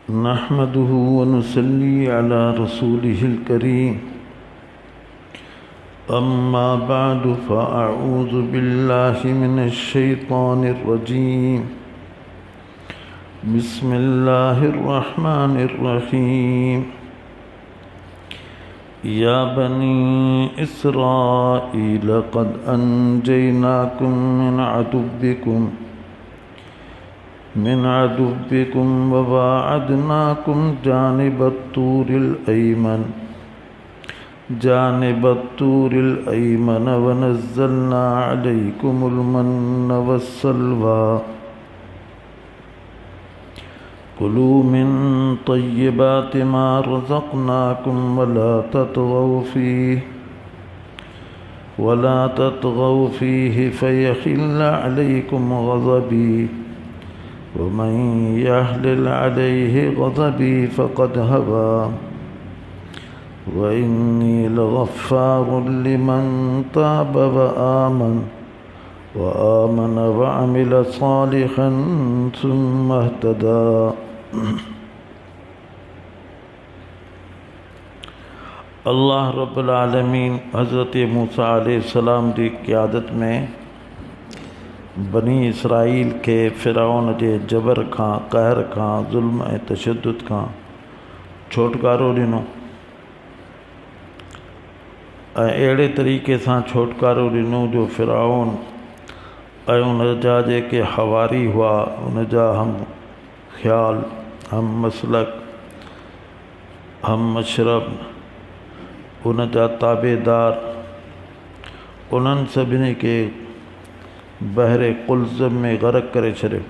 नहमदुहु व नुसल्ली अला रसूलिहिल करीम। अम्मा बअदु फ़अऊज़ु बिल्लाहि मिनश शैतानिर रजीम। बिस्मिल्लाहिर रहमानिर रहीम। या बनी इस्राईल क़द अंजयनाकुम मिन अदुव्विकुम व वाअदनाकुम जानिबत्तूरिल अयमन व नज़्ज़लना अलैकुमुल मन्न वस्सलवा। कुलू मिन तय्यिबाति मा रज़क़नाकुम वला ततग़ौ फ़ीहि फ़यहिल्ल अलैकुम ग़ज़बी वमन यहलिल अलैहि ग़ज़बी फ़क़द हवा व इन्नी लग़फ़्फ़ारुन लिमन ताब व आमन व अमिल सालिहन सुम्मा इह्तदा। अल्लाह रब्बुल आलमीन हज़रत मूसा अलैहिस्सलाम की क़यादत में बनी इसराइल के फ़िरऔन के जबर खां, कहर खां, ज़ुल्म ऐं तशद्दुद खां छुटकारो ॾिनो ऐं अहिड़े तरीक़े सां छुटकारो ॾिनो जो फ़िरऔन ऐं उनजा जेके हवारी हुआ, उनजा हम ख़्याल, हम मसलक, हम मशरब, उनजा ताबेदार, उन्हनि सभिनी के बहरे कुल्ज़म में ग़रक़ करे छॾियो।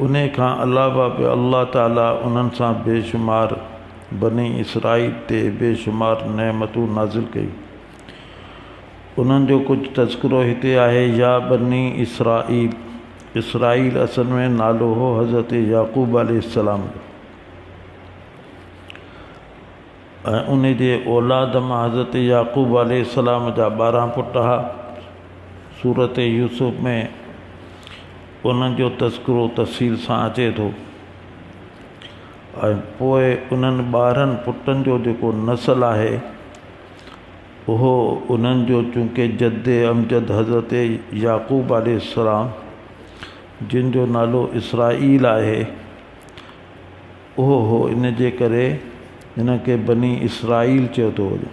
उन खां अलावा बि अल्लाह ताला उन्हनि सां बेशुमार बनी इसराइल ते बेशुमार नेमतूं नाज़िल कई। उन्हनि जो कुझु तज़किरो हिते आहे। या बनी इसराइल, इसराइल असल में नालो हो हज़रत याक़ूब अलैहिस्सलाम जो ऐं उन जे औलाद मां हज़रत याक़ूब अलैहिस्सलाम जा 12 पुट हुआ। सूरत यूसुफ में उन्हनि जो तज़किरो तफ़सील सां अचे थो ऐं पोइ उन्हनि 12 पुटनि जो जेको नस्ल आहे उहो उन्हनि जो चूंकि जद्दे अमजद हज़रत याक़ूब अलैहिस्सलाम जिन जो नालो इसराइल आहे उहो हो, इन जे करे इन खे बनी इसराइल चयो थो वञे।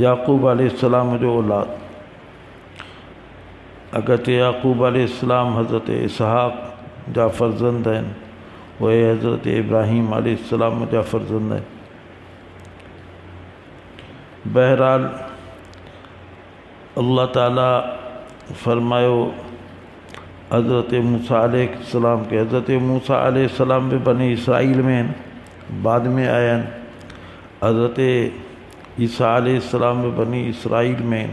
याक़ूब अलैहिस्सलाम जो औलाद अगरचे याक़ूब अलैहिस्सलाम हज़रत इसहाक़ जा फ़र्ज़ंद आहिनि, उहे हज़रत इब्राहीम अलैहिस्सलाम जा फ़र्ज़ंद आहिनि। बहरहाल अल्लाह ताला फ़रमायो हज़रत मूसा अलैहिस्सलाम के, हज़रत मूसा अलैहिस्सलाम भी बनी इसराइल में आहिनि, बाद में आया आहिनि। हज़रत ईसा अलैहिस्सलाम भी बनी इसराइल में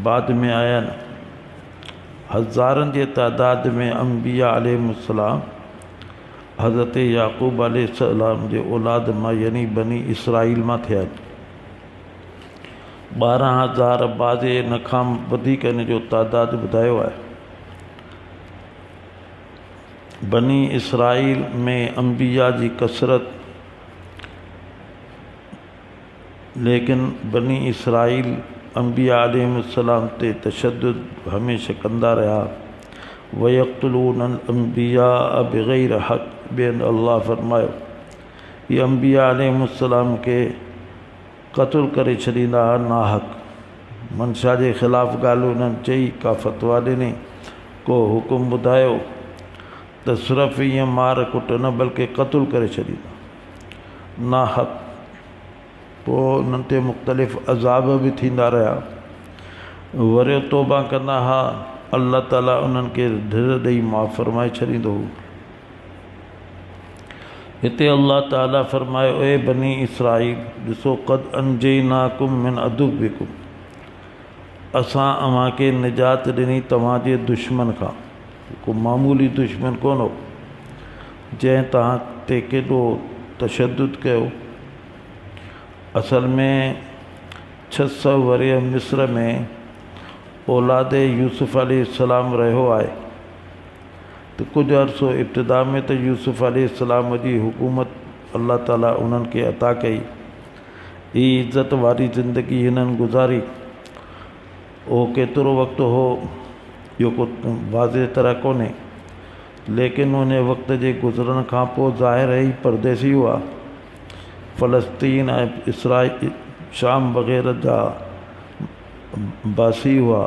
बाद में आया आहिनि। हज़ारनि जे तादाद में अंबिया अलैहिस्सलाम हज़रत याक़ूब अलैहिस्सलाम जे औलाद मां यानी बनी इसराइल मां थिया आहिनि। 12,000 बाज़े इन खां वधीक इन जो तादाद ॿुधायो आहे। बनी इसराइल में अंबिया जी कसरत, लेकिन बनी इसराइल अंबिया अलैहिस्सलाम ते तशद्दुद हमेशा कंदा रहा। वयक़्तुलूनल अंबिया बिग़ैर हक़, बेन अल्लाह फरमायो ये अंबिया अलैहिस्सलाम के क़त्ल करे छॾींदा ना हक़। मंशा जे ख़िलाफ़ ॻाल्हि उन्हनि चई, का फ़तवा ॾिनी, को हुकुम ॿुधायो त सिर्फ़ु ईअं मार कुट न बल्कि क़त्ल करे छॾींदा ना हक़। पोइ उन्हनि ते मुख़्तलिफ़ अज़ाब बि थींदा रहिया। वरी तौबा कंदा हुआ, अल्लाह ताला उन्हनि खे ढिर ॾेई माफ़ फरमाए छॾींदो हो। हिते अल्लाह ताला फरमायो ए बनी इसराइल, ॾिसो क़द अंजयनाकुम मिन अदुव्विकुम, असां अव्हांखे निजात ॾिनी तव्हांजे दुश्मन खां। को मामूली दुश्मन कोन हो जंहिं तव्हां ते केॾो तशद्दुद कयो। असल में 600 वरी मिस्र में औलाद यूसुफ अलैहिस्सलाम रहियो आहे। तो कुछ अर्सो इब्तिदा में तो यूसुफ अलैहिस्सलाम जी हुकूमत अल्लाह ताला उन्हनि खे अता कई, ही इज़्ज़त वारी ज़िंदगी हिननि गुज़ारी। उहो केतिरो वक़्तु हो इहो को वाज़े तरह कोन्हे, लेकिन उन वक़्त जे गुज़रण खां पोइ ज़ाहिर ई परदेसी हुआ। फ़लस्तीन ऐं इसराइल शाम वग़ैरह जा बासी हुआ,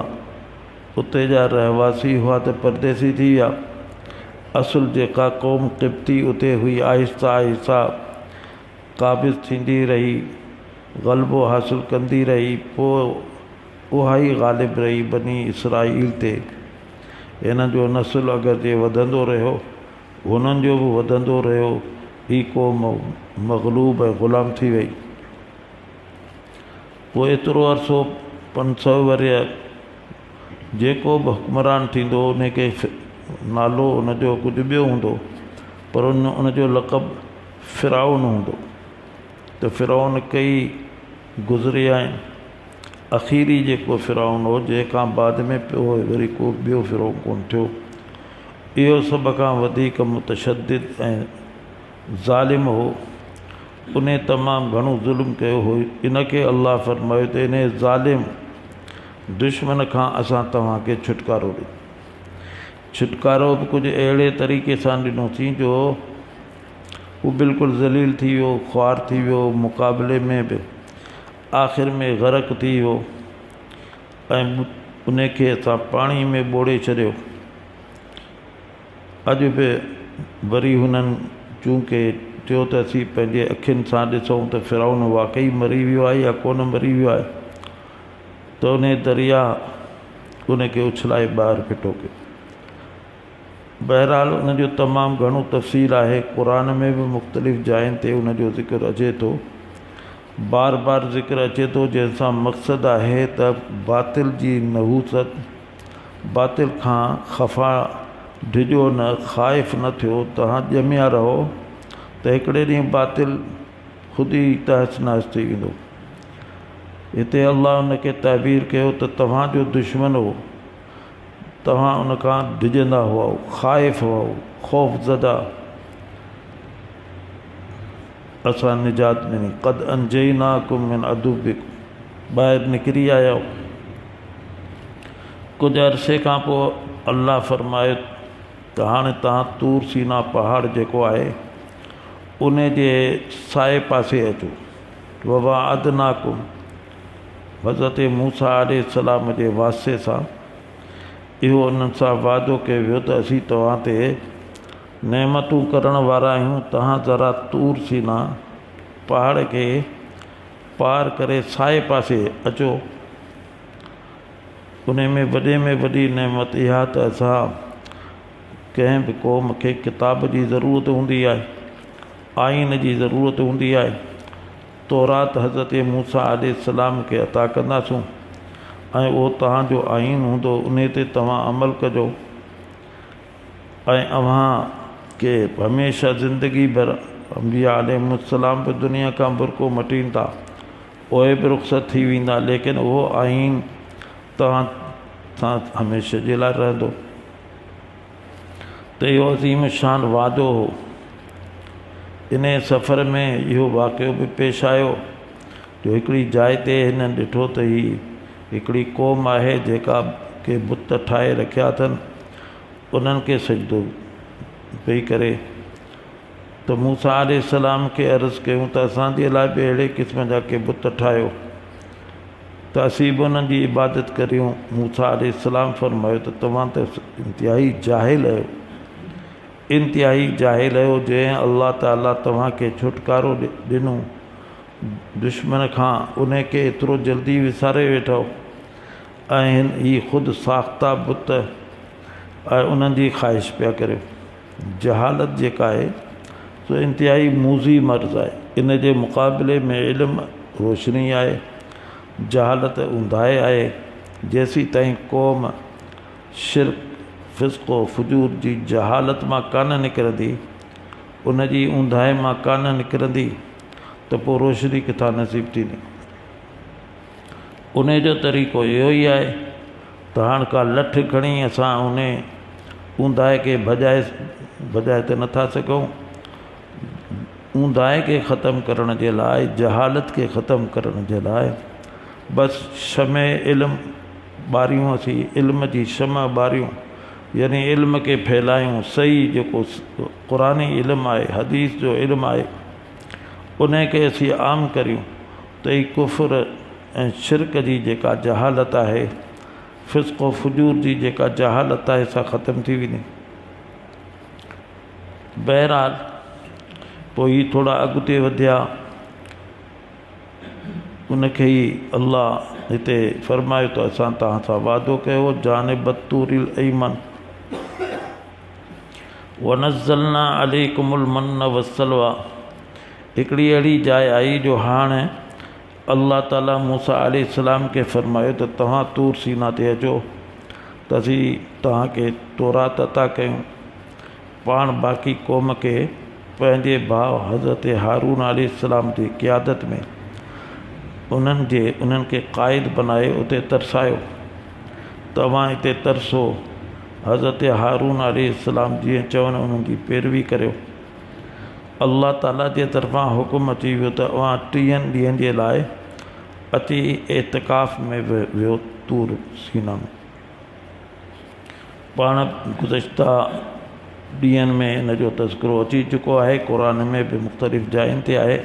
उते जा रहवासी हुआ त परदेसी थी विया। असुल जेका क़ौम क़िब्ती उते हुई आहिस्ता आहिस्ता क़ाबिज़ थींदी रही, ग़लबो हासिल कंदी रही, पोइ उहा ई ग़ालिब रही बनी इसराइल ते। हिन जो नस्ल अगरि जे वधंदो रहियो, हुननि जो बि वधंदो रहियो, ही क़ौम मग़लूब ऐं ग़ुलाम थी वई। पोइ एतिरो अरसो 500 वरिया जेको बि हुक्मरान थींदो उनखे नालो उनजो कुझु ॿियो हूंदो, पर उनजो लक़ब फ़िरऔन हूंदो। त फ़िरऔन कई गुज़रिया आहिनि। आख़िरी जेको फ़िरऔन हो, जंहिंखां बाद में पोइ वरी को ॿियो फ़िरऔन कोन थियो, इहो सभ खां वधीक मुतशद्दिद ऐं ज़ालिम हो। उन तमामु घणो ज़ुल्म कयो हो। इनखे अल्लाह फ़रमायो त इन ज़ालिम दुश्मन खां असां तव्हांखे छुटकारो ॾिनो। छुटकारो बि कुझु अहिड़े तरीक़े सां ॾिनोसीं जो उहो बिल्कुलु ज़लील थी वियो, ख़्वार थी वियो, मुक़ाबले में बि आख़िर में ग़रक़ थी वियो ऐं उनखे असां पाणी में ॿोड़े छॾियो। अॼु बि वरी हुननि चूंकि चयो त असीं पंहिंजे अखियुनि सां ॾिसूं त फ़िरऔन वाक़ई मरी वियो आहे या कोन मरी वियो आहे, त उन दरिया उनखे उछलाए ॿाहिरि फिटो कयो। बहरहाल उनजो तमामु घणो तफ़सील आहे, क़ुरान में बि मुख़्तलिफ़ जायुनि ते उनजो ज़िक्र अचे थो, बार बार ज़िक्र अचे थो, जंहिंसां मक़सदु आहे त बातिल जी नहूसत, बातिल खां ख़फ़ा डिॼो न, ख़ाइफ़ न थियो, तव्हां ॼमिया रहो त हिकिड़े ॾींहुं बातिल ख़ुदि ई तहस नहस थी वेंदो। हिते अल्लाह उनखे ताबीर कयो त तव्हांजो दुश्मन हो, तव्हां उनखां डिॼंदा हुआ, ख़ाइफ़ हुआ, ख़ौफ़ज़दा, असां निजात ॾिनी। क़द अंजयनाकुम मिन अदुव्विकुम, ॿाहिरि निकिरी आया। कुझु अरसे खां पोइ अल्लाह फ़रमायो त हाणे तव्हां तूर सीना पहाड़ जेको आहे उन जे साए पासे अचो। ववाअदनाकुम, हज़रत मूसा अलैहिस्सलाम जे वास्ते सां इहो उन्हनि सां वाइदो कयो वियो त असीं तव्हां ते नेमतूं करण वारा आहियूं, तव्हां ज़रा तूर सीना पहाड़ खे पार करे साए पासे अचो। उन में वॾी नेमत इहा त असां कंहिं बि क़ौम खे किताब जी ज़रूरत हूंदी आहे, आइन जी ज़रूरत हूंदी आहे, तौरात हज़रत मूसा अलैहिस्सलाम खे अता कंदासूं ऐं उहो तव्हांजो आइन हूंदो, उन ते तव्हां अमल कजो ऐं अव्हां के हमेशह ज़िंदगी भर, अंबिया अलैहिस्सलाम बि दुनिया खां बुरको मटीनि था, उहे बि रुख़्सत थी वेंदा, लेकिन उहो आइन तव्हां सां हमेशह जे लाइ रहंदो। त इहो अज़ीम शान वादो हो। इन सफ़र में इहो वाक़ियो बि पेश आयो जो हिकिड़ी जाइ ते हिननि ॾिठो त ही हिकिड़ी क़ौम आहे जेका के बुत ठाहे रखिया अथनि, उन्हनि खे सजदो पई करे। त मूसा अलैहिस्सलाम खे अर्ज़ु कयूं त असांजे लाइ बि अहिड़े क़िस्म जा के बुत ठाहियो त असीं बि उन्हनि जी इबादत करियूं। मूसा अलैहिस्सलाम फ़रमायो त तव्हां त इंतिहाई जाहिल आहियो, इंतिहाई जाहिल आहियो, जंहिं अल्लाह ताला तव्हांखे छुटकारो ॾिनो दुश्मन खां, उन खे एतिरो जल्दी विसारे वेठो ऐं ही ख़ुदि साख़्ता बुत ऐं उन्हनि जी ख़्वाहिश पिया करियो। जहालत जेका आहे सो इंतिहाई मूज़ी मर्ज़ आहे, इन जे मुक़ाबले में इल्मु रोशनी आहे, जहालत ऊंदाहे आहे। जेसीं ताईं क़ौम शिरक, फ़िस्क़ व फ़ुजूर जी जहालत मां कान निकिरंदी, उन जी ऊंदाहे मां कान निकिरंदी, त पोइ रोशनी किथां नसीब थींदी। उन जो तरीक़ो इहो ई आहे त हाणे का लठ खणी असां उन ऊंदाहे खे भॼाए त नथा सघूं। ऊंदाहे खे ख़तमु करण जे लाइ, जहालत खे ख़तमु करण जे लाइ बसि शमे इल्मु ॿारियूं असीं, इल्म जी शमा ॿारियूं, यानी इल्म खे फैलायूं। सही जेको क़ुरानी इल्मु आहे, हदीस जो इल्मु आहे, उन खे असीं आम करियूं त ई कुफ़र ऐं शिरक जी जेका जहालत आहे, फ़िस्क़ व फुजूर जी जेका जहालत आहे, सा ख़तमु थी वेंदी। बहरहाल पोइ ही थोड़ा अॻिते वधिया, उनखे ई अल्लाह हिते फ़रमायो त असां तव्हां सां वादो कयो, जानिब तूरिल ऐमन वनज़लना अलैकुमुल मन्न वस्सलवा। हिकिड़ी अहिड़ी जाइ आई जो हाणे अल्लाह ताला मूसा अलैहिस्सलाम खे फ़रमायो त तव्हां तूर सीना ते अचो त असीं तव्हांखे तौरात अता कयूं। पाण बाक़ी क़ौम खे पंहिंजे भाउ हज़रत हारून अलैहिस्सलाम जी क़ियादत में उन्हनि खे क़ाइद बनाए उते तरसायो। तव्हां हिते तरसो, हज़रत हारून अलैहिस्सलाम जीअं चवनि उन्हनि जी पैरवी करियो। अल्लाह ताला जे तरफ़ां हुकुम अची वियो त उहा 30 ॾींहंनि जे लाइ अची एतिकाफ़ में वियो तूर सीना में। पाण गुज़िश्ता ॾींहंनि में इन जो तज़किरो अची चुको आहे, क़ुरान में बि मुख़्तलिफ़ जायुनि ते आहे।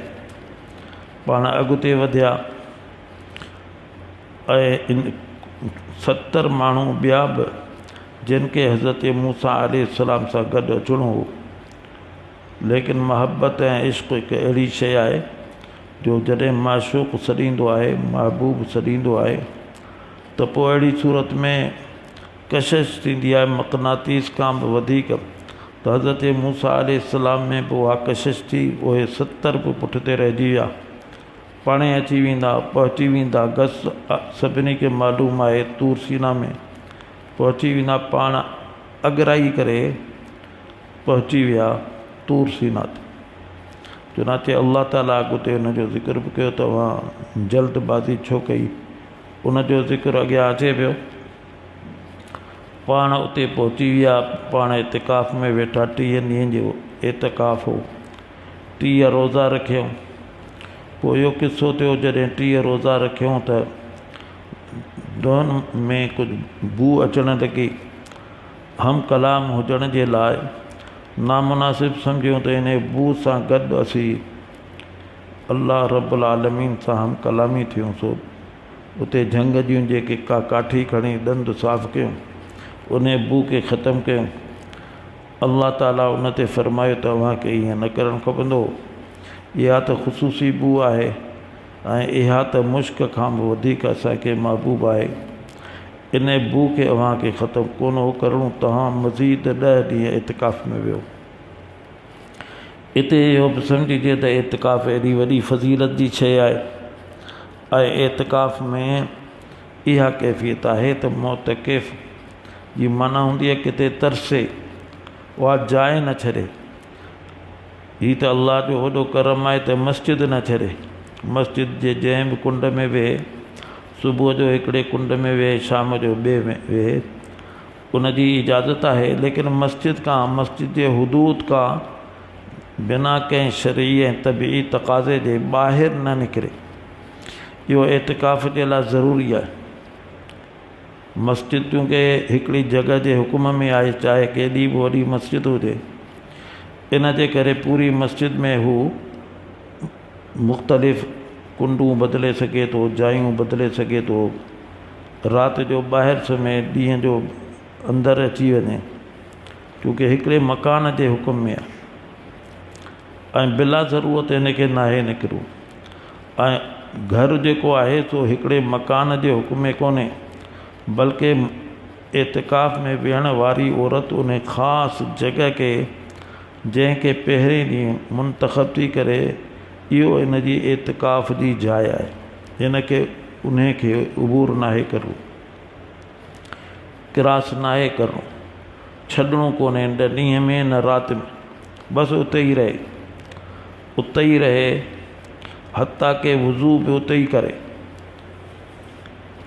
पाण अॻिते वधिया ऐं 70 माण्हू ॿिया बि जिन खे हज़रत मूसा अलैहिस्सलाम सां गॾु अचिणो हो, लेकिन महबत ऐं इश्क़ हिकु अहिड़ी शइ आहे जो जॾहिं माशूक़ सॾींदो आहे, महबूब सॾींदो आहे, त पोइ अहिड़ी सूरत में कशिश थींदी आहे मक़नातीस खां बि वधीक। त हज़रत मूसा अलैहिस्सलाम में बि उहा कशिश थी, उहे 70 बि पुठिते रहिजी विया। पाणे अची वेंदा, पहुची वेंदा, गस सभिनी खे मालूम आहे तूर सीना में पहुची वेंदा, पाण अगराई करे पहुची विया तूर सीना ते। चुनाचे अल्लाह ताला अॻिते हुनजो ज़िक्र बि कयो, तव्हां जल्दबाज़ी छो कई, उनजो ज़िक्र अॻियां अचे पियो। पाण उते पहुची विया, पाण एतिकाफ़ में वेठा, 30 ॾींहंनि जो एतिकाफ़ हो, 30 रोज़ा रखियऊं। पोइ इहो किस्सो थियो जॾहिं 30 रोज़ा रखियऊं त दोन में कुझु बू अचणु लॻी। हम कलाम हुजण जे लाइ नामुनासिब सम्झियूं त इन बू सां गॾु असीं अल्लाह रब्बुल आलमीन सां हम कलामी थियूं। सो उते जंग जूं जेके का काठी खणी ॾंद साफ़ कयूं, उन बू खे ख़तमु कयूं। अल्लाह ताला उन ते फ़रमायो तव्हांखे ईअं न करणु खपंदो, इहा त ख़ुसूसी बू आहे ऐं इहा त मुश्क खां बि वधीक असांखे महबूब आहे। इन बू खे अव्हांखे ख़तमु कोन हो करिणो, तव्हां मज़ीद 10 ॾींहं एतिकाफ़ में वियो। हिते इहो बि सम्झिजे त एतिकाफ़ एॾी वॾी फ़ज़ीलत जी शइ आहे ऐं एतिकाफ़ में इहा कैफ़ियत आहे त मोतकिफ़ जी माना हूंदी आहे किथे तरसे, उहा जाइ न छॾे। हीअ त अल्लाह जो वॾो करम आहे त मस्जिद न छॾे। मस्जिद जे जंहिं बि कुंड में वेहे, सुबुह जो हिकिड़े कुंड में वेहे, शाम जो ॿिए में वेहे, उनजी इजाज़त आहे, लेकिन मस्जिद जे हुदूद खां बिना कंहिं शरई ऐं तबी तक़ाज़े जे ॿाहिरि न निकिरे। इहो एतिकाफ़ जे लाइ ज़रूरी आहे। मस्जिद चूंकि हिकिड़ी जॻह जे हुकुम में आहे, चाहे केॾी बि वॾी मस्जिद हुजे, इन जे करे पूरी मस्जिद में हू मुख़्तलिफ़ कुंडूं बदिले सघे थो, जायूं बदिले सघे थो, राति जो ॿाहिरि सुम्हे, ॾींहं जो अंदरि अची वञे, छोकी हिकिड़े मकान जे हुकुम में आहे ऐं बिला ज़रूरत हिनखे नाहे निकिरूं। ऐं घर जेको आहे सो हिकिड़े मकान जे हुकुम में कोन्हे, बल्कि एतिकाफ़ में विहण वारी औरत उन ख़ासि जॻह खे जंहिंखे पहिरें ॾींहुं मुंतख़ब थी करे इहो इन जी एतिकाफ़ जी जाइ आहे, हिन खे उन खे उबूर नाहे करिणो, क्रास नाहे करिणो, छॾिणो कोन्हे न ॾींहं में न राति में, बसि उते ई रहे हता के वज़ू बि उते ई करे।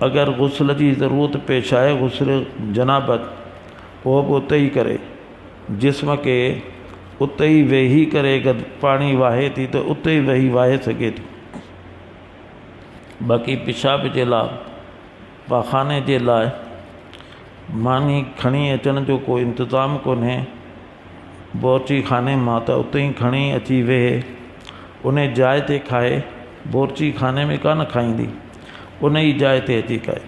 अगरि गुस्ल जी ज़रूरत पेश आहे, गुस्ल जनाबत, पोइ बि उते ई करे जिस्म खे उते ई वेही करे अगरि पाणी वाहे थी त उते ई वेही वाहे सघे थी। बाक़ी पेशाब जे लाइ पाखाने जे लाइ मानी खणी अचण जो को इंतज़ाम कोन्हे। बोरची खाने मां त उते ई खणी अची वेहे उन जाइ ते खाए। बोरची खाने में कान खाईंदी, उन ई जाइ ते अची खाए।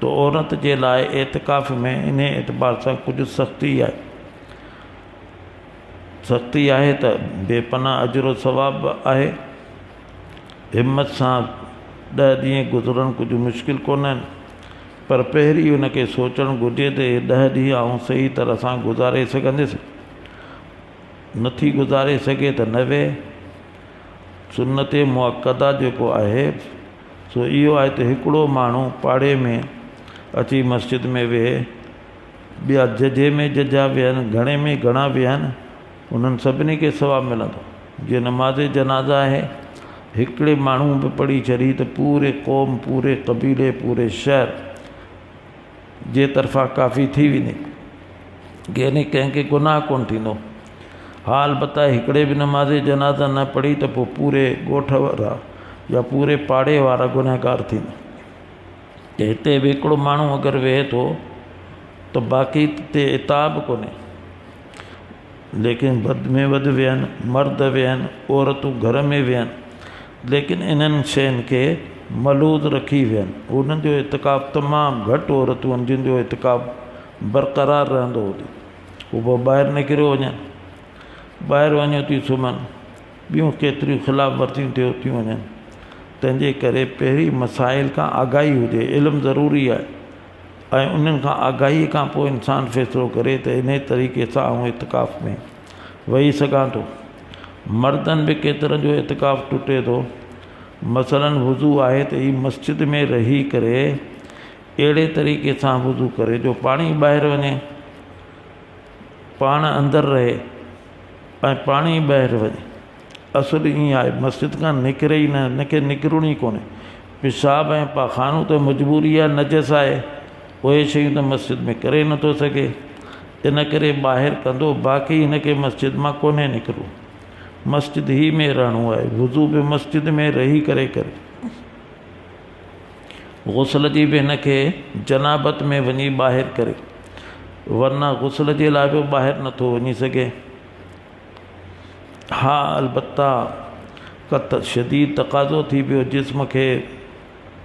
तो औरत जे लाइ एतिकाफ़ में इन एतबार सां कुझु सख़्ती आहे। सख़्ती आहे त बेपना अजरो सवाब आहे। हिम्मत सां 10 ॾींहं गुज़रण कुझु मुश्किल कोन आहिनि, पर पहिरीं हुनखे सोचणु घुरिजे त हे 10 ॾींहं आउं सही तरह सां गुज़ारे सघंदुसि। नथी गुज़ारे सघे त न वेहे। सुन्नत मुअक्कदा जेको आहे सो इहो आहे त हिकिड़ो माण्हू पाड़े में अची मस्जिद में वेहे, ॿिया जजे में जजा विहनि, घणे में घणा विहनि, उन्हनि सभिनी खे सवाबु मिलंदो। जीअं नमाज़ जनाज़ा आहे, हिकिड़े माण्हू बि पढ़ी छॾी त पूरे क़ौम, पूरे क़बीले, पूरे शहर जे तरफ़ां काफ़ी थी वेंदी, यानी कंहिंखे गुनाह कोन थींदो। हा अलबत्ता हिकिड़े बि नमाज़ जनाज़ा न पढ़ी त पोइ पूरे ॻोठ वारा या पूरे पाड़े वारा गुनहगार थींदा। त हिते बि हिकिड़ो माण्हू अगरि वेहे थो त बाक़ी ते इताब कोन्हे, लेकिन वधि में वधि वेहनि, मर्द वेहनि, औरतूं घर में वेहनि, लेकिन इन्हनि शयुनि खे मलूज़ रखी वेहनि। उन्हनि जो इतिकाफ़ तमामु घटि औरतूं आहिनि जिन जो इतिकाफ़ बरक़रार रहंदो हुजे। उहो ॿाहिरि निकिरियो वञनि, ॿाहिरि वञो थी सुम्हनि, ॿियूं केतिरियूं ख़िलाफ़ वर्तियूं थियूं वञनि। तंहिंजे करे पहिरीं मसाइल खां आगाही हुजे, इल्मु ज़रूरी आहे, ऐं उन्हनि खां आगाही खां पोइ इंसानु फ़ैसिलो करे त इन तरीक़े सां आउं इतिकाफ़ में वेही सघां थो। मर्दनि बि केतिरनि जो इतिकाफ़ टुटे थो। मसलन वुज़ू आहे त ही मस्जिद में रही करे अहिड़े तरीक़े सां वुज़ू करे जो पाणी ॿाहिरि वञे, पाण अंदरि रहे ऐं पाणी ॿाहिरि वञे। असुलु ईअं आहे, मस्जिद खां निकिरे ई न, हिनखे निकिरणो ई कोन्हे। पेशाब ऐं पाखानो त मजबूरी आहे, नजस आहे, उहे शयूं त मस्जिद में करे नथो सघे, इन करे ॿाहिरि कंदो। बाक़ी हिनखे मस्जिद मां कोन्हे निकिरो, मस्जिद ई में रहणो आहे। वुज़ू बि मस्जिद में रही करे करे। गुस्ल जी बि हिनखे जनाबत में वञी ॿाहिरि करे, वरना गुस्ल जे लाइ बि ॿाहिरि नथो वञी सघे। हा अलबत्ता कत शदीद तक़ाज़ो थी पियो, जिस्म खे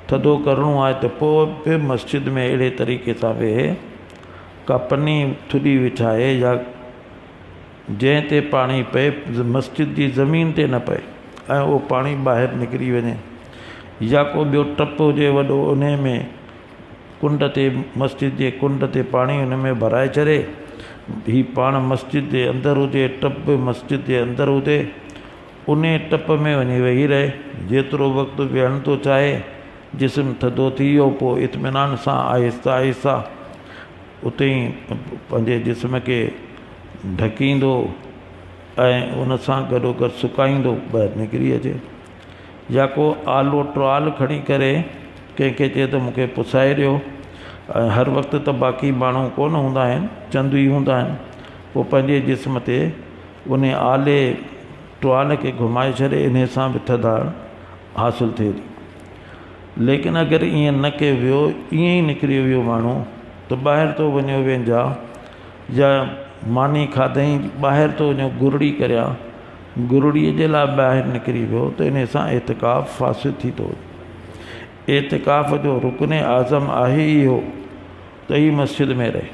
थधो करिणो आहे त पोइ बि मस्जिद में अहिड़े तरीक़े सां वेहे, का पनी थुॾी विछाए या जंहिं ते पाणी पए मस्जिद जी ज़मीन ते न पए ऐं उहो पाणी ॿाहिरि निकिरी वञे। या को ॿियो टप हुजे वॾो, उन में कुंड ते, मस्जिद जे कुंड ते पाणी उन में भराए छॾे। ही पाण मस्जिद जे अंदरि हुजे, टप मस्जिद जे अंदरि हुजे, उन टप में वञी वेही रहे। जेतिरो वक़्तु वेहण थो चाहे, जिस्म थधो थी वियो, पोइ इत्मिनान सां आहिस्ता आहिस्ता उते ई पंहिंजे जिस्म खे ढकींदो ऐं उन सां गॾोगॾु सुकाईंदो, ॿाहिरि निकिरी अचे। या को आलो टुआल खणी करे कंहिंखे चए त मूंखे पुसाए ॾियो। हर वक़्तु त बाक़ी माण्हू कोन हूंदा आहिनि, चंद ई हूंदा आहिनि। पोइ पंहिंजे जिस्म ते उन आले टुआल खे घुमाए छॾे, इन सां बि थधाइणु हासिलु थिए थी। लेकिन अगरि ईअं न कयो वियो, ईअं ई निकिरी वियो माण्हू त ॿाहिरि थो वञो वेंजा, या मानी खाधई ॿाहिरि थो वञो गुरड़ी करिया, गुरड़ीअ जे लाइ ॿाहिरि निकिरी वियो त इन सां एतिकाफ़ फासिद थी थो वञे। एतिकाफ़ जो रुकन आज़म आहे इहो त ही मस्जिद में रहे।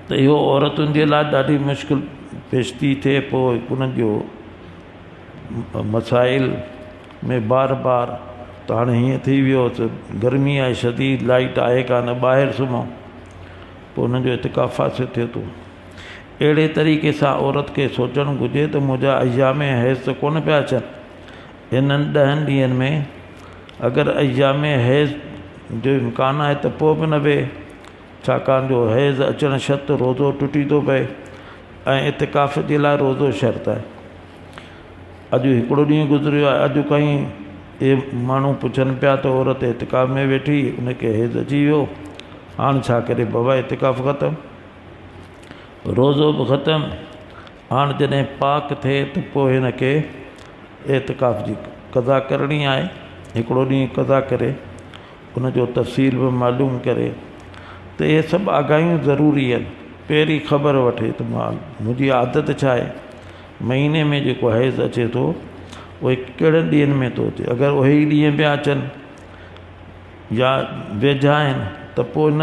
त इहो औरतुनि जे लाइ ॾाढी मुश्किल पेश थी थिए। पोइ उन्हनि जो मसाइल में बार बार त हाणे हीअं थी वियो त गर्मी आहे शदीद, लाइट आहे कान, ॿाहिरि सुम्हूं, पोइ उन्हनि जो इतिकाफ़ फासिद थिए थो। अहिड़े तरीक़े सां औरत खे सोचणु घुरिजे त मुंहिंजा अयाम हैज़ त कोन पिया अचनि। हिननि 10 ॾींहंनि में अगरि अयाम हैज़ जो इम्कान आहे त पोइ बि न वेहे, छाकाणि जो हैज़ अचणु शर्त, रोज़ो टुटी थो पए ऐं इतिकाफ़ जे लाइ रोज़ो शर्त आहे। अॼु हिकिड़ो ॾींहुं गुज़रियो आहे, अॼु काई माण्हू पुछनि पिया त औरत इतिकाफ़ में वेठी, उनखे हैज़ अची वियो, हाणे छा करे बाबा, इतिकाफ़ ख़तमु, रोज़ो बि ख़तमु। हाणे जॾहिं पाक थिए त पोइ हिन खे एतिकाफ़ जी क़ज़ा करणी आहे। हिकिड़ो ॾींहुं क़ज़ा करे उनजो तफ़सील बि मालूम करे, त इहे सभु आगाहियूं ज़रूरी आहिनि। पहिरीं ख़बर वठे त मुंहिंजी आदत छा आहे, महीने में जेको हैज़ अचे थो उहे कहिड़नि ॾींहंनि में थो अचे। अगरि उहे ई ॾींहं पिया अचनि या वेझा आहिनि त पोइ न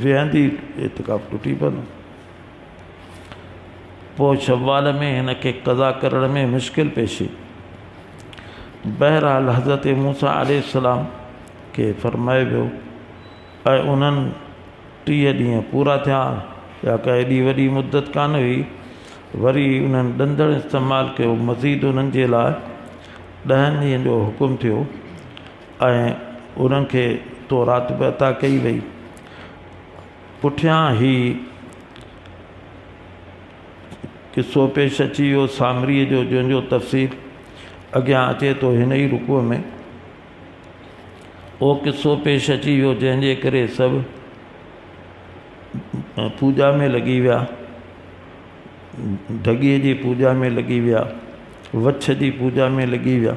वेहंदी इतिकाफ़ टुटी पवंदो। पोइ शवाल में हिन खे क़ज़ा करण में मुश्किल पेशी। बहरहाल हज़रत मूसा अलैहिस्सलाम खे फ़रमाए वियो ऐं उन्हनि 30 ॾींहं पूरा थिया या का एॾी वॾी मुद्दत कान हुई। वरी उन्हनि ॾंदड़ इस्तेमालु कयो, मज़ीद उन्हनि जे लाइ 10 ॾींहंनि जो हुकुम थियो ऐं उन्हनि खे तौरात बि अता कई वई। पुठियां ई किसो पेश अची वियो सामरीअ जो, जंहिंजो तफ़सील अॻियां अचे थो हिन ई रुकूअ में। उहो किसो पेश अची वियो जंहिंजे करे सभु पूॼा में लॻी विया, ढॻीअ जी पूॼा में लॻी विया, वछ जी पूॼा में लॻी विया।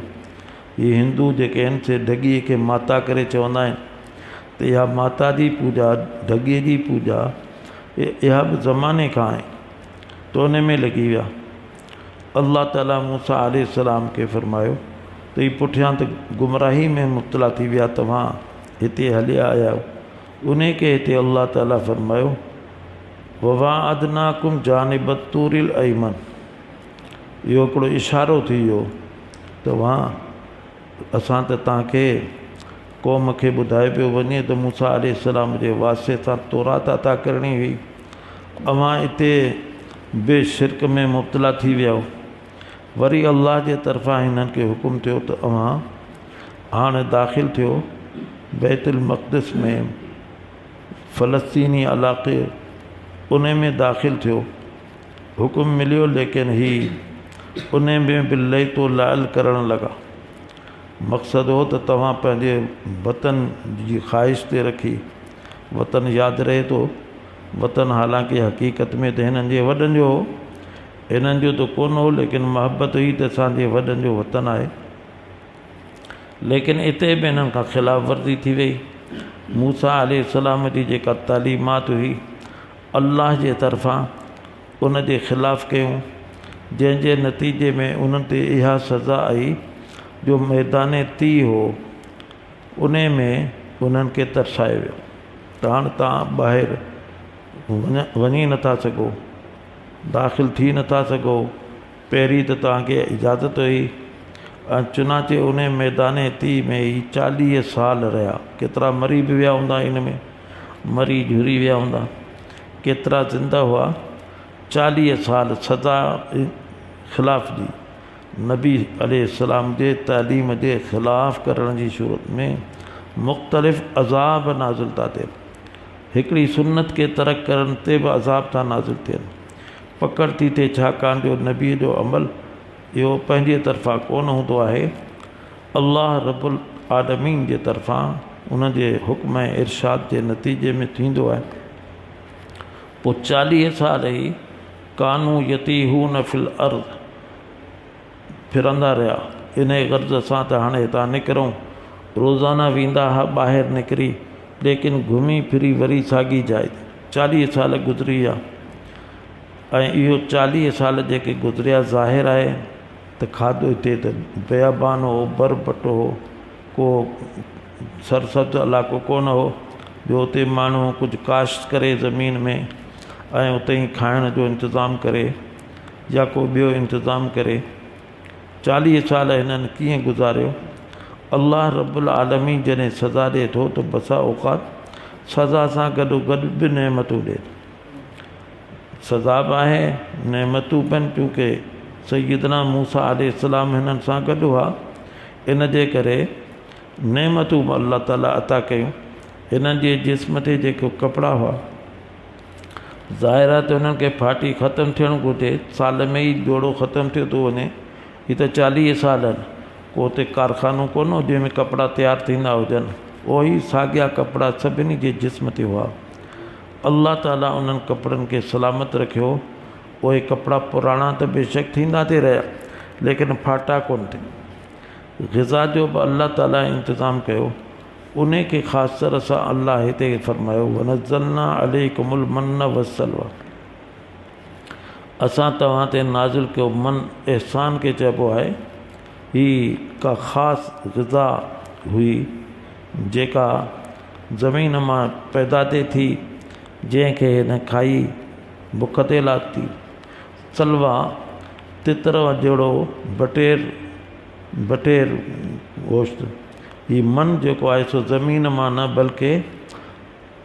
ये हिंदू जेके आहिनि से ढॻीअ खे माता करे चवंदा आहिनि, त इहा माता जी पूॼा, ढॻीअ जी पूॼा इहा बि ज़माने खां आहे, त उन में लॻी विया। अल्लाह ताला मूसा अलैहिस्सलाम खे फ़रमायो त ही पुठियां त गुमराही में मुब्तला थी विया, तव्हां हिते हलिया आया आहियो। उन खे हिते अल्लाह ताला फ़रमायो ववाअदनाकुम जानिब तूरिल अयमन। इहो हिकिड़ो इशारो थी वियो, तव्हां असां त तव्हांखे क़ौम खे ॿुधाए पियो वञे त मूसा अलैहिस्सलाम जे वास्ते सां तौरात अता करणी हुई, अव्हां हिते बेशिरक में मुब्तला थी विया। वरी अल्लाह जे तरफ़ां हिननि खे हुकुम थियो त अव्हां हाणे दाख़िल थियो बैतुल मक़दिस में, फ़लस्तीनी इलाक़े उन में दाख़िल थियो। हुकुम मिलियो, लेकिन ही उन में बि लैतो लाल करणु लॻा। मक़सदु हो त तव्हां पंहिंजे वतन जी ख़्वाहिश ते रखी, वतन यादि रहे थो, वतन हालांकि हक़ीक़त में त हिननि जे वॾनि जो हो, हिननि जो त कोन हो, लेकिन मोहबत हुई त असांजे वॾनि जो वतन आहे। लेकिन इते बि हिननि खां ख़िलाफ़ वर्ज़ी थी वई। मूसा अलैहिस्सलाम जी जेका तालीमात हुई अल्लाह जे तरफ़ां, उन जे ख़िलाफ़ु कयूं, जंहिंजे नतीजे में उन्हनि ते इहा सज़ा आई जो मैदान ती हो उन में उन्हनि खे तरसाए वियो त हाणे तव्हां ॿाहिरि वञी नथा सघो, दाख़िल थी नथा सघो। पहिरीं त तव्हांखे इजाज़त हुई, ऐं चुनाचे उन मैदान ती में ई 40 साल रहिया। केतिरा मरी बि विया हूंदा, इन में मरी झुरी विया हूंदा, केतिरा ज़िंदा हुआ। 40 साल सज़ा ख़िलाफ़ जी, नबी अलैहिस्सलाम जे तालीम जे ख़िलाफ़ करण जी सूरत में मुख़्तलिफ़ अज़ाब नाज़िल था थियनि। हिकिड़ी सुन्नत खे तरक करण ते बि अज़ाब था नाज़िल थियनि। पकड़ थी थिए, छाकाणि जो नबीअ जो अमल इहो पंहिंजे तरफ़ां कोन हूंदो आहे, अल्लाह रब्बुल आलमीन जे तरफ़ां उन जे हुक्म ऐं इरशाद जे नतीजे में थींदो आहे। पोइ 40 साल ई कानू यतीहून फिल अर्ज़ फिरंदा रहिया। इन गर्ज़ सां त हाणे हितां निकिरूं, रोज़ाना वेंदा हुआ ॿाहिरि निकिरी, लेकिन घुमी फिरी वरी साॻी जाइ। 40 साल गुज़री विया, ऐं इहो 40 साल जेके गुज़रिया, ज़ाहिर आहे त खाधो हिते त बयाबान हो, बरबट हो, को सरसब्ज़ इलाइक़ो कोन हो जो हुते माण्हू कुझु काश्त करे ज़मीन में ऐं उते ई खाइण जो इंतज़ाम करे या को ॿियो इंतज़ाम करे। 40 साल हिननि कीअं गुज़ारियो। अल्लाह रब्बुल आलमीन जॾहिं सज़ा ॾिए थो त बसा औक़ात सज़ा सां गॾोगॾु बि नेमतूं ॾिए। सज़ा बि आहे, नेमतूं बि आहिनि, चूंकि सैयदना मूसा अलैहिस्सलाम हिननि सां गॾु हुआ, इन जे करे नेमतूं बि अल्लाह ताला अता कयूं। हिननि जे जिस्म ते जेको कपिड़ा हुआ, ज़ाहिर आहे त हुननि खे फाटी ख़तमु थियणु घुरिजे, साल में ई जोड़ो ख़तमु थियो थो वञे। हीअ त 40 साल आहिनि, को हुते कारखानो कोन हो जंहिंमें कपिड़ा तयारु थींदा हुजनि, उहो ई साॻिया कपिड़ा सभिनी जे जिस्म ते हुआ। अल्लाह ताला उन्हनि कपिड़नि खे सलामत रखियो। उहे कपिड़ा पुराणा त बेशक थींदा ते रहिया, लेकिन फाटा कोन थिया। ग़िज़ा जो बि अल्लाह ताला इंतज़ाम कयो। उन खे ख़ासि तरह सां अल्लाह हिते फ़रमायो, वनज़लना अलैकुमुल मन्न वस्सलवा, असां तव्हां ते नाज़िल कयो मन, एहसान खे चइबो आहे। ही का ख़ासि ग़िज़ा हुई जेका ज़मीन मां पैदा ते थी, जंहिंखे हिन खाई बुख ते लाथी। सलवा तितर जहिड़ो बटेर गोश्त। ही मन जेको आहे सो ज़मीन मां न, बल्कि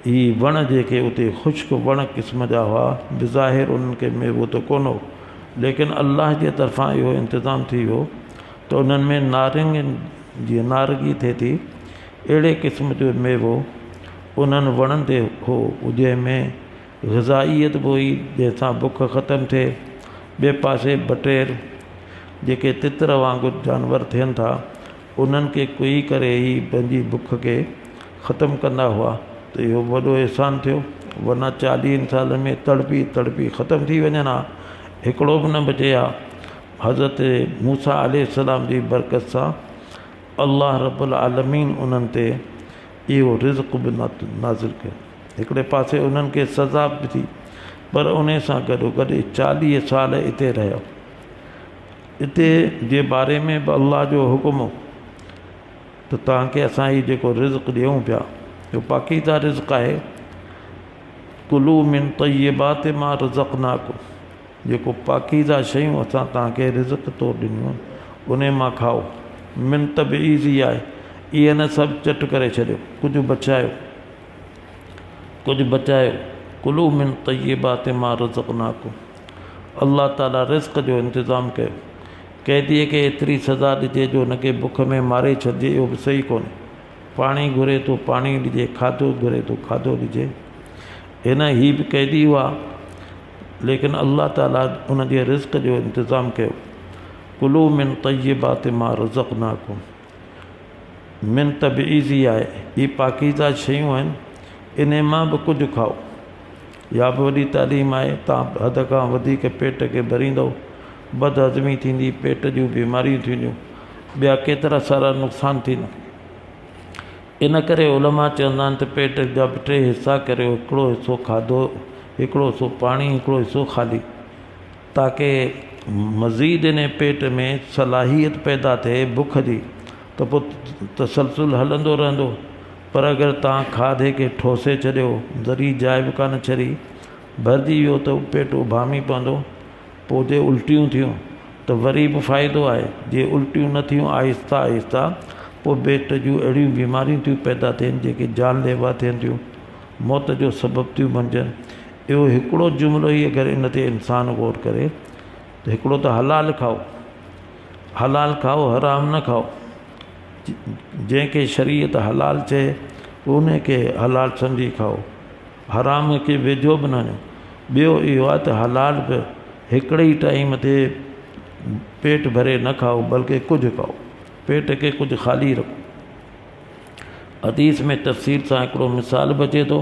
ही वण जेके उते ख़ुश्क वण क़िस्म जा हुआ, बिज़ाहिर उन्हनि खे मेवो त कोन हो, लेकिन अल्लाह जे तरफ़ां इहो इंतज़ाम थी वियो त उन्हनि में नारंगियुनि जीअं नारंगी थिए थी, अहिड़े क़िस्म जो मेवो उन्हनि वणनि ते हो, जंहिंमें ग़िज़ाइयत बि हुई, जंहिंसां बुख ख़तमु थिए। ॿिए पासे बटेर जेके तितर वांगुरु जानवर थियनि था, उन्हनि खे कुई करे ई पंहिंजी बुख खे ख़तमु कंदा हुआ। त इहो वॾो अहसान थियो, वरना 40 सालनि में तड़पी तड़पी ख़तमु थी वञनि हा, हिकिड़ो बि न बचे हा। हज़रत मूसा अलैहिस्सलाम जी बरकत सां अल्लाह रब्बुल आलमीन उन्हनि ते इहो रिज़्क़ बि नाज़िल कयो। हिकिड़े पासे उन्हनि खे सज़ा बि थी, पर उन सां गॾो गॾु 40 साल हिते रहिया। हिते जे बारे में बि अल्लाह जो हुकुम हो त तव्हांखे असां ही जेको रिज़्क़ ॾियूं पिया, इहो पाकीज़ा रिज़्क़ आहे। कुलू मिन तय्यबाति मा रज़क़नाकुम, जेको पाकीज़ा शयूं असां तव्हांखे रिज़्क़ तो ॾिनियूं उन मां खाओ। मिन त बि ईज़ी आहे, इहे न सभु चट करे छॾियो, कुझु बचायो। कुलू मिन तय्यबाति मा रज़क़नाकुम, अल्लाह ताला रिज़्क़ जो इंतज़ाम कयो। कैदीअ खे एतिरी सज़ा ॾिजे जो हुनखे बुख में मारे छॾिजे, इहो बि सही कोन्हे। पाणी घुरे थो पाणी ॾिजे, खाधो घुरे थो खाधो ॾिजे। हिन ही बि कैदी हुआ, लेकिन अल्लाह ताला उन जे रिज़्क़ जो इंतज़ाम कयो। कुलू मिन तय्यबाति मा रज़क़नाकुम, मिन त बि ईज़ी आहे, ही पाकीज़ा शयूं आहिनि, इन मां बि कुझु खाओ। या बि वॾी तालीम आहे, तव्हां हद खां वधीक पेट खे भरींदव, बदहज़मी थींदी, पेट जूं बीमारियूं थींदियूं, ॿिया केतिरा सारा नुक़सान थींदा। इन करे उलमा चवंदा आहिनि त पेट जा बि 3 हिसा करियो, हिकिड़ो हिसो खाधो, हिकिड़ो हिसो पाणी, हिकिड़ो हिसो ख़ाली, ताकी मज़ीद इन पेट में सलाहियत पैदा थिए बुख जी, त पोइ तसलसुल हलंदो रहंदो। पर अगरि तव्हां खाधे खे ठोसे छॾियो, ज़री जाइ बि कान छॾी, भरिजी वियो त पेट उभामी पवंदो, पोइ जे उल्टियूं थियूं त वरी बि फ़ाइदो आहे। जे उल्टियूं न थियूं आहिस्ता आहिस्ता, पोइ पेट जूं अहिड़ियूं बीमारियूं थियूं पैदा थियनि जेके जानलेवा थियनि थियूं, मौत जो सबबु थियूं बणिजनि। इहो हिकिड़ो जुमिलो ई अगरि इन ते इंसानु गौर करे त हिकिड़ो त हलाल खाओ, हराम न खाओ। जंहिंखे शरीयत हलाल चए उन खे हलाल सम्झी खाओ, हराम खे वेझो बि न वञो। ॿियो इहो आहे त हलाल बि हिकिड़े ई टाइम ते पेट भरे न खाओ, बल्कि कुझु खाओ, पेट खे कुझु ख़ाली रखो। हदीस में तफ़सील सां हिकिड़ो मिसाल बचे थो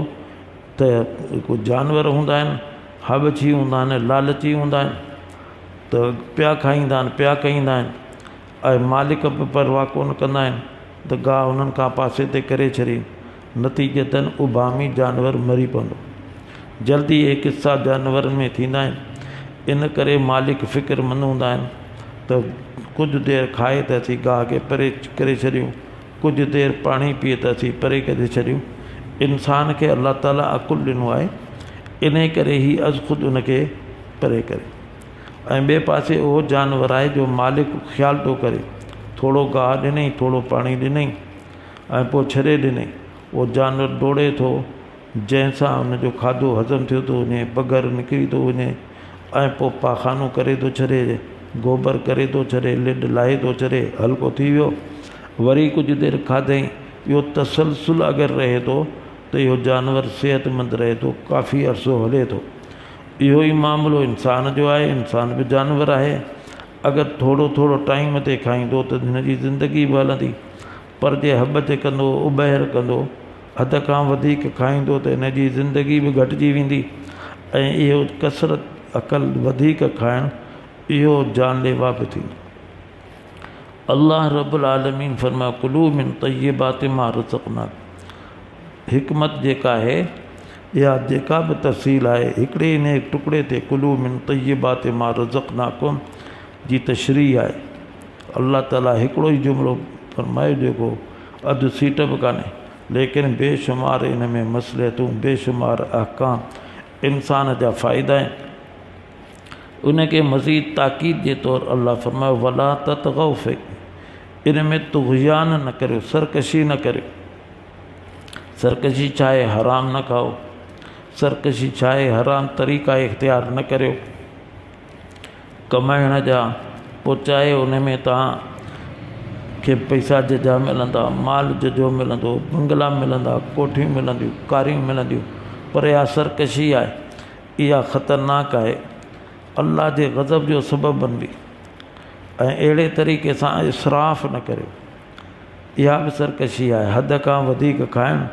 त कुझु जानवर हूंदा आहिनि, हबची हूंदा आहिनि, लालची हूंदा आहिनि, त पिया खाईंदा आहिनि, पिया कईंदा आहिनि, ऐं मालिक बि परवाह कोन कंदा आहिनि त गाह उन्हनि खां पासे ते करे छॾी, नतीजतन उभामी जानवर मरी पवंदो। जल्दी इहे किस्सा जानवरनि में थींदा आहिनि। इन करे मालिक फ़िक्रमंद हूंदा आहिनि त कुझु देरि खाए त असीं गाह खे परे करे छॾियूं, कुझु देरि पाणी पीए त असीं परे करे छॾियूं। इंसान खे अल्लाह ताला अक़ुलु ॾिनो आहे, इन करे ई अज़ ख़ुदि उनखे परे करे। ऐं ॿिए पासे उहो जानवर आहे जो मालिक ख़्यालु थो करे, थोरो गाह ॾिनई, थोरो पाणी ॾिनई ऐं पोइ छॾे ॾिनई, उहो जानवर डोड़े थो, जंहिंसां उनजो खाधो हज़म थियो थो वञे, पघर निकिरी थो वञे, ऐं पोइ पाखानो करे थो छॾे, गोबर करे थो छॾे, लिड लाहे थो छॾे, हल्को थी वियो। वरी कुझु देरि खाधई, इहो तसलसुल अगरि रहे थो त इहो जानवर सिहतमंद रहे थो, काफ़ी अरसो हले थो। इहो ई मामिलो इंसान जो आहे, इंसान बि जानवर आहे। अगरि थोरो थोरो टाइम ते खाईंदो त हिन जी ज़िंदगी बि हलंदी, पर जे हबच कंदो, उॿाहिरि कंदो, हद खां वधीक खाईंदो त इन जी ज़िंदगी बि घटिजी वेंदी ऐं इहो कसरत अकल वधीक खाइणु इहो जानलेवा बि थींदो। अल्लाह रब्बुल आलमीन फरमायो कुलू मिन तय्यबाति मा रज़क़नाकुम। हिकमत जेका आहे या जेका बि तफ़सील आहे हिकिड़े इन टुकड़े ते कुलू मिन तय्यबाति मा रज़क़नाकुम जी तशरीह आहे। अल्लाह ताला हिकिड़ो ई जुमिलो फरमायो जेको अधु सीट बि कान्हे, लेकिन बेशुमार इन में मसलियतूं, बेशुमार अहकाम, इंसान जा फ़ाइदा आहिनि। उनखे मज़ीद ताक़ीद जे तौरु अल्लाह फरमायो वला ततगौ फी, इन में तुग़यान न करियो, सरकशी न करियो। सरकशी छा आहे? हराम न खाओ। सरकशी छा आहे? हराम तरीक़ा इख्तियार न करियो कमाइण जा। पोइ चाहे उन में तव्हां खे पैसा जजा मिलंदा, माल जजो मिलंदो, बंगला मिलंदा, कोठियूं मिलंदियूं, कारियूं मिलंदियूं, पर इहा सरकशी आहे, इहा ख़तरनाक आहे, अल्लाह जे ग़ज़ब जो सबबु बनदी। ऐं अहिड़े तरीक़े सां इसराफ़ न करियो, इहा बि सरकशी आहे। हद खां वधीक खाइणु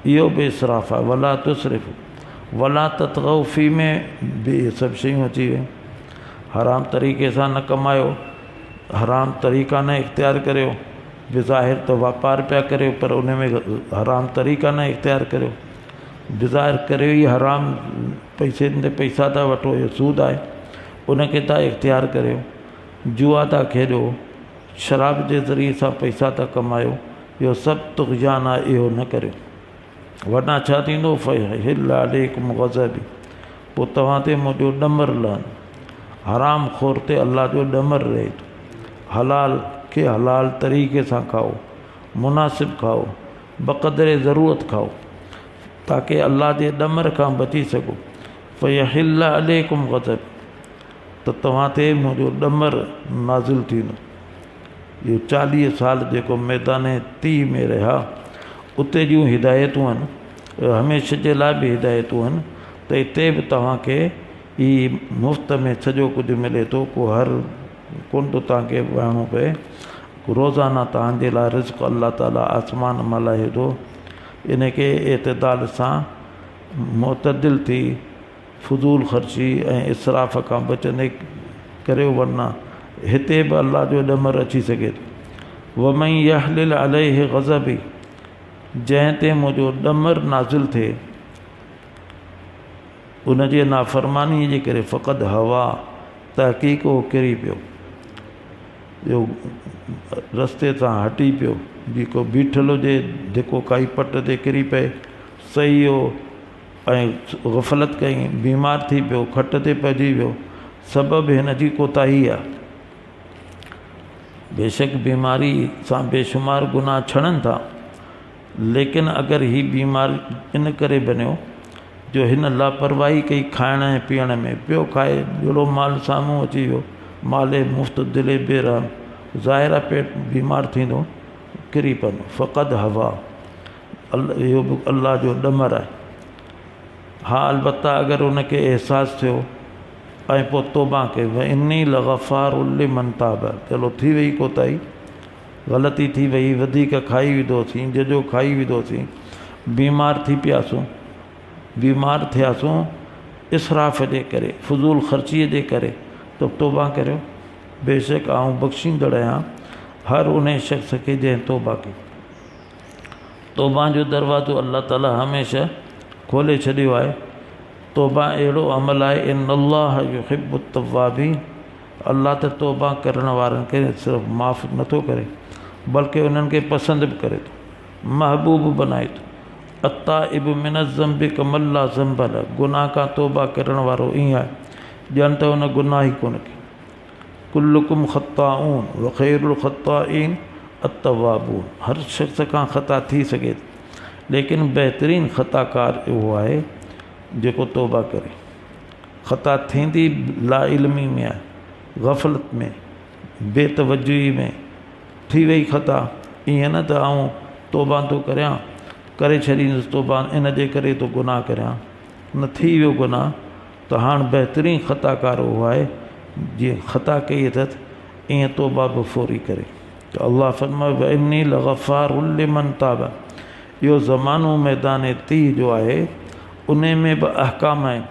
इहो बि इसराफ़ आहे। वला तुसरिफ़ वला ततगौ फी में बि इहे सभु शयूं अची वियूं। हराम तरीक़े सां न कमायो, हराम तरीक़ा न इख्तियार करियो। बिज़ाहिर त वापारु पिया करियो पर उन में हराम तरीक़ा न इख्तियार करियो। बिज़ाहिर करियो ई हराम पैसे ते पैसा था वठो, इहो सूद आहे, उनखे था इख्तियार करियो। जुआ था खेॾो, शराब जे ज़रिए सां पैसा था कमायो, इहो सभु तुग़यान आहे, इहो न करियो। वरना छा थींदो? फहिल अलैकुम ग़ज़बी, पोइ तव्हां ते मुंहिंजो ॾमर लहंदो। हराम खोर ते अल्लाह जो ॾमर रहे थो। हलाल खे हलाल तरीक़े सां खाओ, मुनासिब खाओ, बक़दरे ज़रूरत खाओ, ताकी अल्लाह जे ॾमर खां बची सघो। फहिल अलैकुम ग़ज़बी, त तव्हां ते मुंहिंजो ॾमर नाज़िल थींदो। इहो 40 साल जेको मैदान तीह में रहिया, उते जूं हिदायतूं आहिनि, हमेशह जे लाइ बि हिदायतूं आहिनि त हिते बि तव्हांखे ही मुफ़्त में सॼो कुझु मिले थो, को हर कोन थो तव्हांखे विहणो पए। रोज़ाना तव्हांजे लाइ रिज़्क़ अल्लाह ताला आसमान मां लाहे थो। इनखे एतदाल सां मुतदिल थी फज़ूल ख़र्ची ऐं इसराफ़ खां बचंदे करियो, वरना हिते बि अल्लाह जो ॾमर अची सघे थो। वमन यहलिल अलैहि ग़ज़बी, जंहिं ते मुंहिंजो ॾमर नाज़िल थिए उनजे नाफ़रमानी जे करे फ़क़द हवा, तहक़ीक़ हो किरी पियो, ॿियो रस्ते तां हटी पियो। जेको बीठल हुजे, जेको काई पट ते किरी पए, सही हो ऐं ग़फ़लत कई, बीमार थी पियो, खट ते पइजी वियो, सबबु हिन जी कोताही आहे। बेशक बीमारी सां बेशुमार गुनाह छड़नि था, लेकिन अगरि ही बीमार इन करे बनियो जो हिन लापरवाही कई खाइण ऐं पीअण में, पियो खाए, ॿियो माल साम्हूं अची वियो, माले मुफ़्त दिले बेरहम, ज़ाहिर पेट बीमार थींदो, किरी पवंदो। फ़क़द हवा, इहो बि अल्लाह जो ॾमर आहे। हा अलबत्ता अगरि उनखे अहसासु थियो ऐं पोइ तौबा कई, व इन्नी लग़फ़ारुल लिमन ताब, चलो थी वई कोताही, ग़लती थी वई, वधीक खाई विधोसीं, जजो खाई विधोसीं, बीमार थी पियासूं, बीमार थियासूं इसराफ़ जे करे, फज़ूल ख़र्चीअ जे करे, त तौबा करियो। बेशक आउं बख़्शींदड़ आहियां हर उन शख़्स खे जंहिं तौबा कई। तौबा जो दरवाज़ो अल्लाह ताला हमेशह खोले छॾियो आहे। तौबा अहिड़ो अमल आहे, इन्नल्लाह युहिब्बुत तव्वाबीन, अल्लाह त तौबा करण वारनि खे सिर्फ़ु माफ़ नथो करे बल्कि उन्हनि खे पसंदि बि करे थो, महबूब बनाए थो। अत्ताइब मिन ज़ंबि कमन ला ज़ंब लह, गुनाह खां तौबा करण वारो ईअं आहे ॼण त हुन गुनाह ई कोन कयो। कुल्लुकुम ख़त्ताऊन व ख़ैरुल ख़त्ताईन अत्तवाबून, हर शख़्स खां ख़ता थी सघे थी, लेकिन बहितरीनु ख़ताकार उहो आहे जेको तौबा करे। ख़ता थींदी ला इल्मी में आहे, ग़फ़लत में, बेतवजुही में थी वई ख़ता। ईअं न त आउं तौबा थो करियां, करे छॾींदुसि तौबा, इन जे करे थो गुनाह करियां, न थी वियो गुनाह, त हाणे बहितरीनु ख़ताकार उहो आहे जीअं ख़ता कई अथसि ईअं तौबा बि फौरी करे। त अल्लाह फरमाए व इन्नी लग़फ़ारुल लिमन ताब, इहो ज़मानो मैदान ती जो आहे उन में बि अहकाम आहिनि।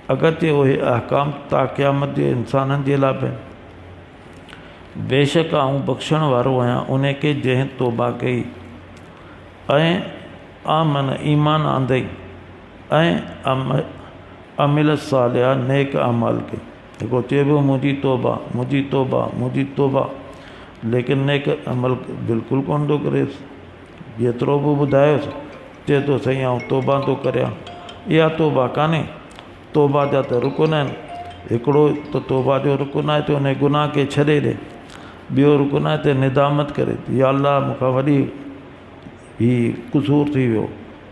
अगरचे उहे अहकाम ता क़यामत जे इंसाननि जे लाइ बि आहिनि। बेशक आऊं बख़्शण वारो आहियां उन खे जंहिं तौबा कई ऐं आमन ईमान आंदई ऐं अमिल सालिहा नेक अमाल के। जेको चइबो मुंहिंजी तौबा मुंहिंजी तौबा मुंहिंजी तौबा, लेकिन नेक अमल बिल्कुलु कोन थो करे। जेतिरो बि ॿुधायोसि चए थो साईं आउं तौबा थो करियां। इहा तौबा कान्हे। तौबा जा त रुकन आहिनि। हिकिड़ो त तौबा जो रुकन आहे त उन गुनाह खे छॾे ॾे। ॿियो रुकन आहे त निदामत करे, या अल्लाह मूंखां वॾी ही कुसूर थी वियो,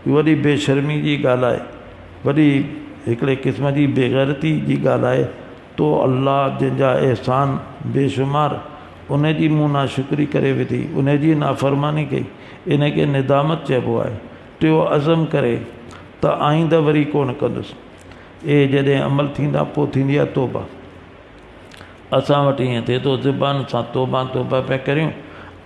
वॾी बेशर्मी जी ॻाल्हि आहे, वॾी हिकिड़े क़िस्म जी बेग़ैरती जी ॻाल्हि आहे। तो अल्लाह जंहिंजा एहसान बेशुमार उन जी मूं नाशुक्री करे विधी, उन जी नाफ़रमानी कई, इन खे निदामत चइबो आहे। टियों अज़म करे त आईंदा वरी कोन कंदुसि। जॾहिं अमल थींदा पोइ थींदी आहे तौबा। असां वटि ईअं थिए थो ज़ुबान सां तौबा तौबा पिया करियूं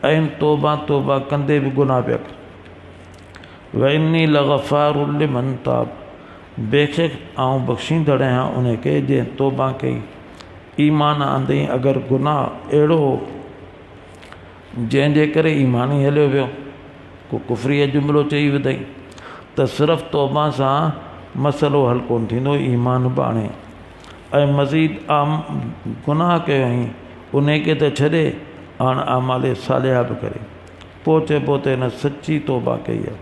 ऐं तौबा तौबा कंदे बि गुनाह पिया कयूं। वइन्नी लग़फ़ारुन लिमन ताब, बेशक आऊं बख़्शींदड़ आहियां उन खे जंहिं तौबा कई ईमान आंदई। अगरि गुनाह अहिड़ो हो जंहिंजे करे ईमान ई हलियो वियो, को कुफ़री जो जुमिलो चई विधई, त सिर्फ़ु तौबा सां मसइलो हल कोन थींदो, ईमान बि आणे ऐं मज़ीद आम गुनाह कयोईं उन खे त छॾे हाणे आमाले सालिहा बि करे। पोइ चइबो त हिन सची तौबा कई आहे।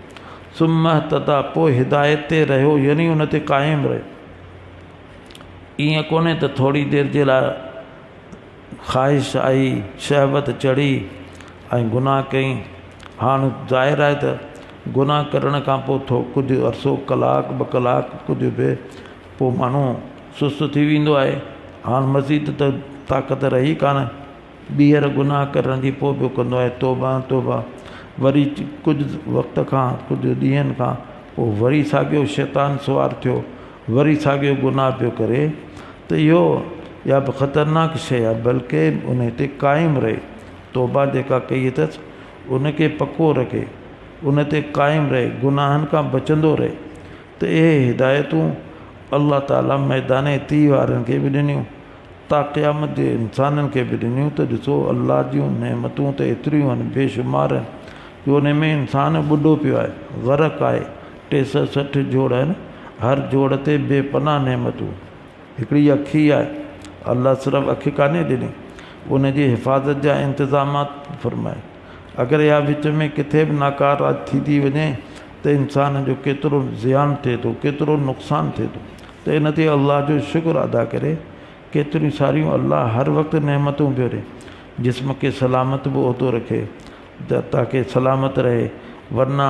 सुम्ह तदा पोइ हिदायत ते रहियो, यानी उन ते क़ाइमु रहियो। ईअं कोन्हे त थोरी देरि जे लाइ ख़्वाहिश आई, शहवत चढ़ी ऐं गुनाह कई। हाणे ज़ाहिर आहे त गुनाह करण खां पोइ कुझु अरसो कलाक ॿ कलाक कुझु बि पोइ माण्हू सुस्तु थी वेंदो आहे। हाणे मज़ीद त ताक़त रही कान, ॿीहर गुनाह करण जी पोइ बि कंदो आहे तौबा तौबा। वरी कुझु वक़्त खां कुझु ॾींहंनि खां पोइ वरी साॻियो शैतान सुवार थियो, वरी साॻियो गुनाह पियो करे। त इहो या बि ख़तरनाक शइ आहे, बल्कि उन ते क़ाइमु रहे। तौबा जेका कई अथसि उन खे पको रखे, उन ते क़ाइमु रहे, गुनाहनि खां बचंदो रहे। त इहे हिदायतूं अल्लाह ताला मैदान ती वारनि खे बि ॾिनियूं, ता क़यामत जे इंसाननि खे बि ॾिनियूं। त ॾिसो अल्लाह जूं नेमतूं त एतिरियूं आहिनि, बेशुमार आहिनि, जो उन में इंसानु ॿुॾो पियो आहे, ग़रक़ आहे। 63 जोड़ आहिनि, हर जोड़ ते बेपनाह नेमतूं। हिकिड़ी अखी आहे, अल्लाह सिर्फ़ु अखि कान्हे ॾिनी, उन जी हिफ़ाज़त जा इंतिज़ामात फ़रमाए। अगरि इहा विच में किथे बि नाकार थी वञे त इंसान जो केतिरो ज़ियान थिए थो, केतिरो नुक़सानु थिए थो। त इन ते अल्लाह जो शुक्र अदा करे। केतिरियूं सारियूं अल्लाह हर वक़्तु नेमतूं पियो ॾे। जिस्म खे सलामत बि उहिदो रखे ताकी सलामत रहे, वरना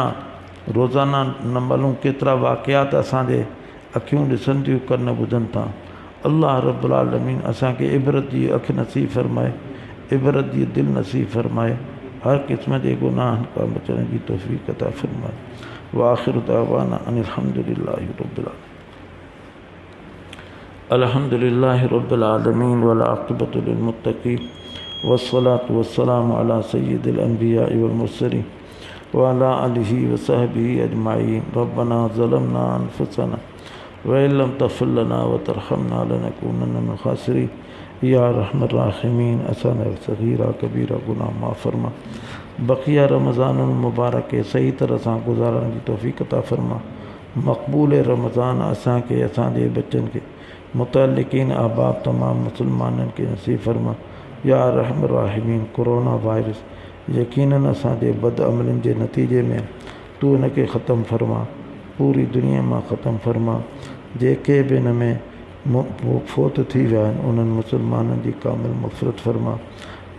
रोज़ाना नंबलूं केतिरा वाक़ियात असांजे अखियूं ॾिसनि थियूं, कन ॿुधनि था। अल्लाह रब्बुल आलमीन असांखे इबरत जी अखि नसीब फ़रमाए, इबरत जी दिलि नसीब फ़रमाए, हर क़िस्म जे गुनाहनि खां बचण जी तौफ़ीक़ अता फ़रमाए। व आख़िरु दअवाना अनिल हम्दुलिल्लाहि रब्बिल आलमीन। अल्हम्दुलिल्लाहि रब्बिल आलमीन वल आक़िबतु लिल मुत्तक़ीन वस्सलातु वस्सलामु अला सय्यिदिल अंबिया वल मुरसलीन व अला आलिहि व सहबिहि अजमाईन। रब्बना ज़लमना अनफुसना व इल्लम तग़फिर लना व तरहमना लनकूनन्न मिनल ख़ासिरीन। या रहमर राहिमीन असांजा सग़ीरा कबीरा गुनाह माफ़ फरमा। बक़िया रमज़ानुल मुबारक के सही तरह सां गुज़ारण जी तौफ़ीक़ अता फ़रमा। मक़बूल रमज़ान असांखे, असांजे बच्चनि खे, मुतअल्लिक़ीन अहबाब तमाम मुसलमाननि खे नसीब फ़रमा। या रहमर राहिमीन कोरोना वायरस यकीनन असांजे बदअमलनि जे नतीजे में तूं इन खे ख़तमु फ़रमा, पूरी दुनिया मां ख़तमु फ़रमा। जेके बि इन में फ़ौत थी विया आहिनि उन्हनि मुसलमाननि जी कामिल मग़फ़िरत फ़रमा।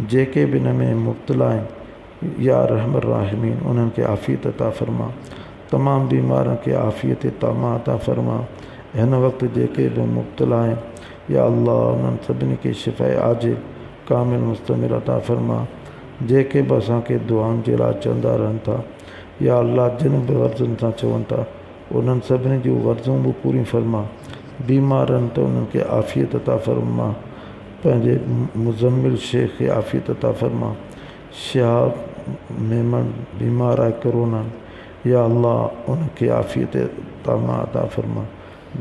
जेके बि इन में मुब्तला आहिनि या रहमर राहिमीन उन्हनि खे आफ़ियत अता फ़रमा। तमामु बीमारनि खे आफ़ियत तामा अता फ़रमा। हिन वक़्तु जेके बि मुब्तला आहिनि या अल्लाह उन्हनि सभिनी खे शिफ़ाए आजिल कामिल मुस्तमिर अता फ़रमा। जेके बि असांखे दुआउनि जे लाइ चवंदा रहनि था या अल्लाह जिन बि गर्ज़ुनि सां चवनि था उन्हनि सभिनी जूं गर्ज़ूं बि पूरी फ़रमा। बीमारनि त उन्हनि खे आफ़ियत अता फ़रमा। पंहिंजे मुज़म्मिल शेख खे आफ़ियत अता फ़रमा। शिहाब मेमन बीमार आहे कोरोना, या अल्लाह उनके आफ़ियत तामा अता फरमा।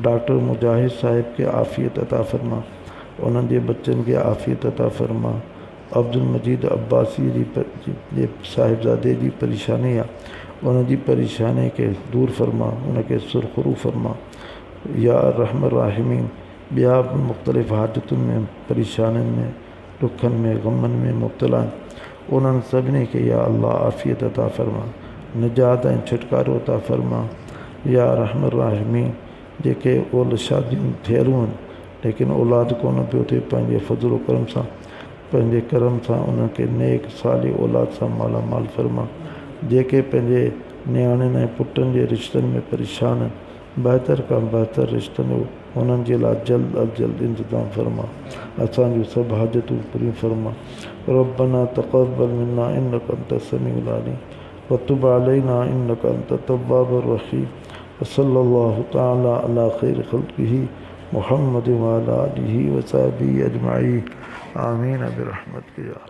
डॉक्टर मुजाहिद साहिब के आफ़ियत अता फरमा, उन्हनि जे बच्चनि खे आफ़ियत अता फरमा। अब्दुल मजीद अब्बासी जे साहिबज़ादे जी परेशानी आहे, उन जी परेशानी खे दूर फरमा, उनखे सुरखरू फरमा। या रहम राहिमीन, ॿिया बि मुख़्तलिफ़ हाजतुनि में, परेशानियुनि में, दुखनि में, ग़मनि में मुब्तला आहिनि, उन्हनि सभिनी खे या अल्लाह आफ़ियत अता फरमा, निजात ऐं छुटकारो अता फरमा। या रहम राहिमीन, जेके शादियूं थियलूं आहिनि लेकिन औलाद कोन पियो थिए, पंहिंजे फज़्ल करम सां, पंहिंजे करम सां उन्हनि खे नेक साली औलाद सां मालामाल फरमा। जेके पंहिंजे नियाणियुनि ऐं पुटनि जे रिश्तनि में परेशान आहिनि, बहितर खां बहितर रिश्तनि जो उन्हनि जे लाइ जल्द अज जल्द इंतज़ाम फरमा। असांजूं सभु हाजतूं पूरियूं फरमा। रब्बना तक़ब्बल मिन्ना इन्नका अंत समीउल अलीम व तुब अलैना इन्नका अंत तव्वाबुर रहीम। सल्लल्लाहु तआला अला खैर खल्क़िही मुहम्मद व अला आलिही व सहबिही अजमईन। आमीन बिरहमतिक या